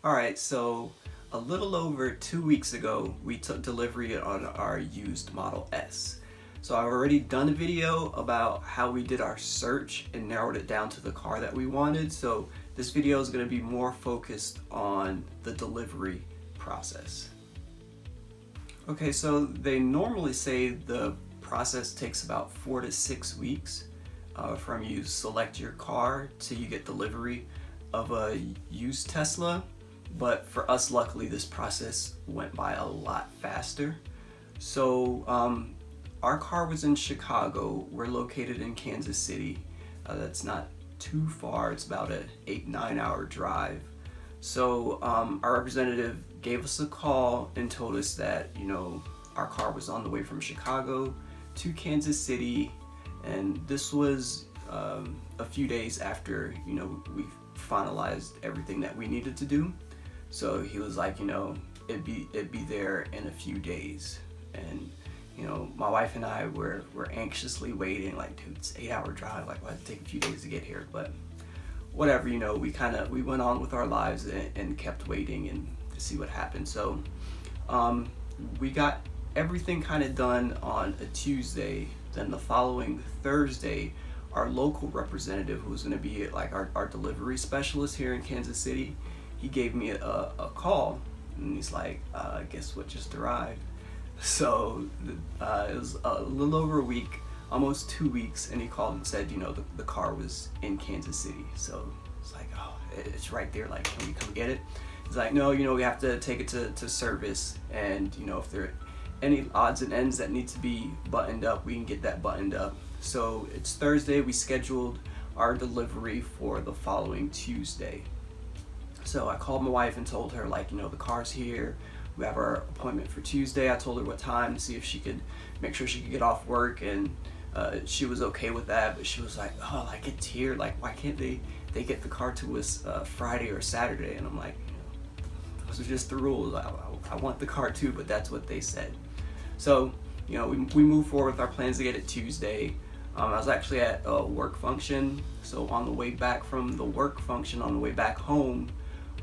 Alright, so a little over 2 weeks ago, we took delivery on our used Model S. So I've already done a video about how we did our search and narrowed it down to the car that we wanted. So this video is going to be more focused on the delivery process. Okay, so they normally say the process takes about 4 to 6 weeks from you select your car to you get delivery of a used Tesla. But for us, luckily, this process went by a lot faster. So our car was in Chicago. We're located in Kansas City. That's not too far. It's about an 8-9 hour drive. So our representative gave us a call and told us that, our car was on the way from Chicago to Kansas City. And this was a few days after, we finalized everything that we needed to do. So he was like, it'd be there in a few days. And, my wife and I were anxiously waiting, like, dude, it's an 8-hour drive, like, why did it take a few days to get here? But whatever, we went on with our lives and kept waiting and to see what happened. So we got everything kind of done on a Tuesday. Then the following Thursday, our local representative, who was going to be like our delivery specialist here in Kansas City, he gave me a call, and he's like, guess what just arrived? So it was a little over a week, almost 2 weeks, and he called and said, the car was in Kansas City. So it's like, oh, it's right there, like, can we come get it? He's like, no, we have to take it to service, and if there are any odds and ends that need to be buttoned up, we can get that buttoned up. So it's Thursday. We scheduled our delivery for the following Tuesday. So I called my wife and told her, like, the car's here. We have our appointment for Tuesday. I told her what time to see if she could make sure she could get off work, and she was okay with that. But she was like, oh, like, it's here. Like, why can't they get the car to us Friday or Saturday? And I'm like, those are just the rules. I want the car too, but that's what they said. So, we moved forward with our plans to get it Tuesday. I was actually at a work function. So on the way back from the work function, on the way back home,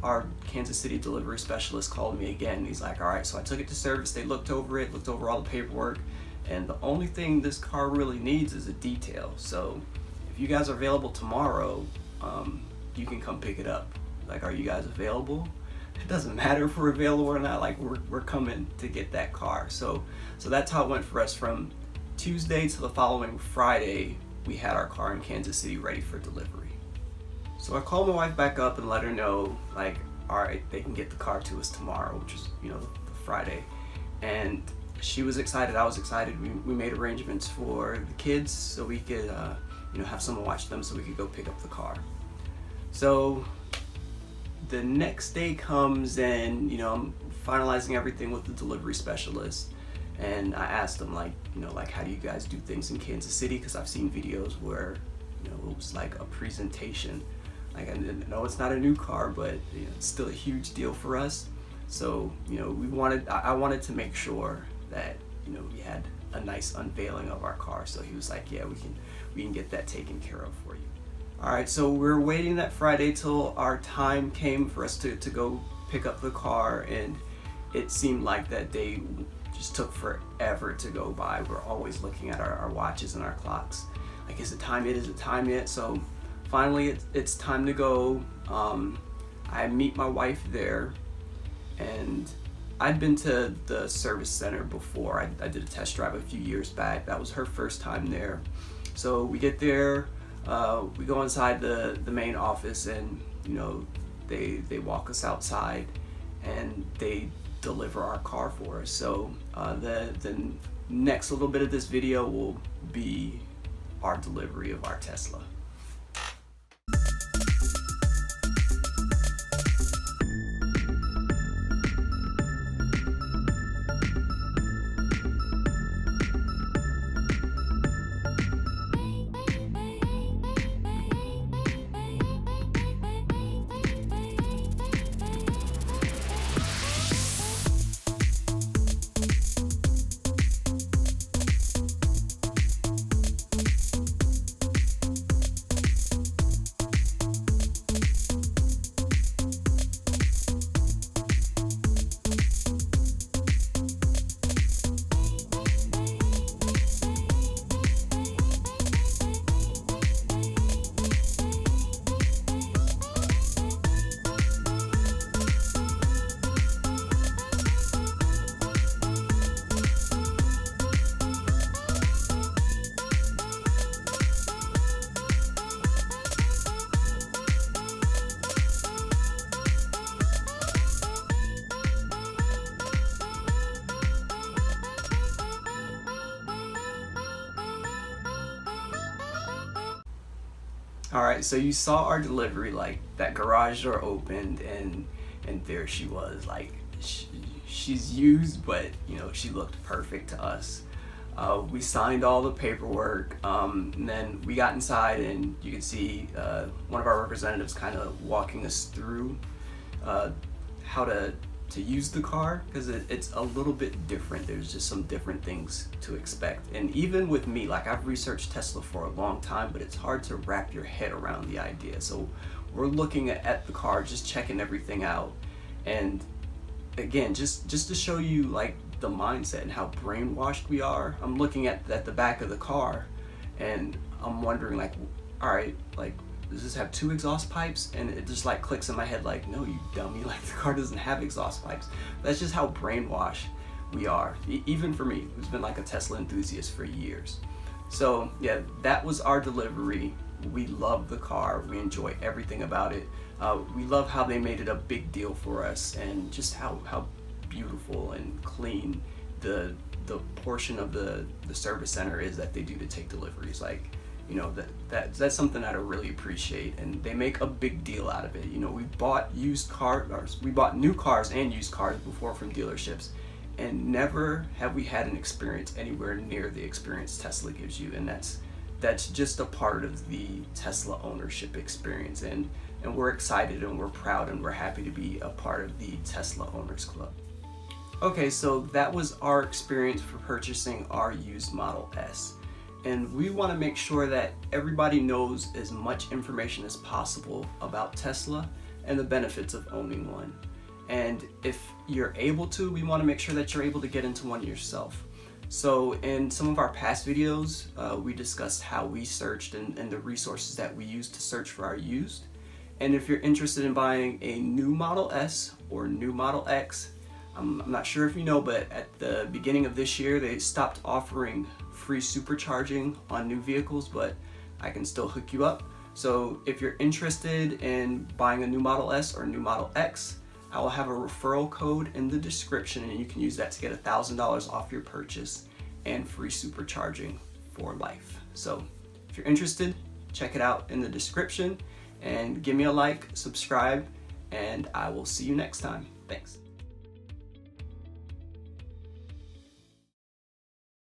our Kansas City delivery specialist called me again. He's like, all right, so I took it to service. They looked over it, looked over all the paperwork, and the only thing this car really needs is a detail. So if you guys are available tomorrow, you can come pick it up. Like, are you guys available? It doesn't matter if we're available or not, like, we're coming to get that car. So that's how it went for us. From Tuesday to the following Friday, we had our car in Kansas City ready for delivery. So I called my wife back up and let her know, like, all right, they can get the car to us tomorrow, which is, the Friday. And she was excited, I was excited. We made arrangements for the kids so we could, have someone watch them so we could go pick up the car. So the next day comes, and, I'm finalizing everything with the delivery specialist. And I asked them, like, how do you guys do things in Kansas City? Because I've seen videos where, it was like a presentation. Like, I know it's not a new car, but it's still a huge deal for us. So, I wanted to make sure that, we had a nice unveiling of our car. So he was like, yeah, we can get that taken care of for you. All right, so we're waiting that Friday till our time came for us to go pick up the car, and it seemed like that day just took forever to go by. We're always looking at our watches and our clocks. Like, is it time yet? Is it time yet? So finally, it's time to go. I meet my wife there, and I'd been to the service center before. I did a test drive a few years back. That was her first time there. So we get there, we go inside the main office, and they walk us outside, and they deliver our car for us. So the next little bit of this video will be our delivery of our Tesla. All right, so you saw our delivery, like that garage door opened and there she was, like she's used, but you know, she looked perfect to us. We signed all the paperwork, and then we got inside, and you can see one of our representatives kind of walking us through how to use the car, because it's a little bit different. There's just some different things to expect. And even with me, like I've researched Tesla for a long time, but it's hard to wrap your head around the idea. So we're looking at the car, just checking everything out. And again, just to show you like the mindset and how brainwashed we are, I'm looking at the back of the car and I'm wondering, like, all right, like, does this have 2 exhaust pipes? And it just like clicks in my head like, no, you dummy, like the car doesn't have exhaust pipes. That's just how brainwashed we are, even for me, who's been like a Tesla enthusiast for years. So yeah, that was our delivery. We love the car, we enjoy everything about it. We love how they made it a big deal for us, and just how beautiful and clean the portion of the service center is that they do to take deliveries. Like, you know, that's something that I really appreciate, and they make a big deal out of it. You know, we bought new cars and used cars before from dealerships, and never have we had an experience anywhere near the experience Tesla gives you. And that's just a part of the Tesla ownership experience, and we're excited and we're proud and we're happy to be a part of the Tesla Owners Club. Okay, so that was our experience for purchasing our used Model S. And we want to make sure that everybody knows as much information as possible about Tesla and the benefits of owning one. And if you're able to, we want to make sure that you're able to get into one yourself. So in some of our past videos, we discussed how we searched and the resources that we used to search for our used. And if you're interested in buying a new Model S or new Model X, I'm not sure if you know, but at the beginning of this year, they stopped offering free supercharging on new vehicles, but I can still hook you up. So if you're interested in buying a new Model S or a new Model X, I will have a referral code in the description, and you can use that to get $1,000 off your purchase and free supercharging for life. So if you're interested, check it out in the description and give me a like, subscribe, and I will see you next time. Thanks.